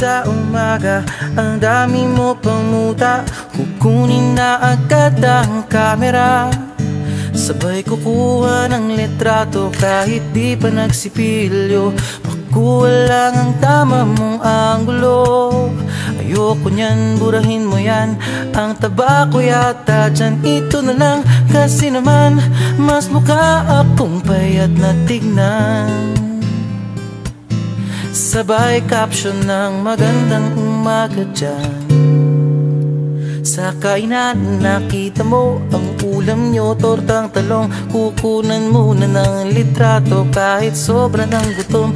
sa umaga, ang dami mo pang muta. Kukunin na agad ang kamera, sabay kukuha ng litrato kahit di pa nagsipilyo. Makuha lang ang tama mong anggulo. Ayoko niyan, burahin mo yan. Ang taba ko yata dyan, ito na lang. Kasi naman, mas mukha akong payat na tignan. Sabay caption ng magandang umaga dyan. Sa kainan nakita mo ang ulam nyo, tortang talong. Kukunan muna ng litrato kahit sobra ng gutom.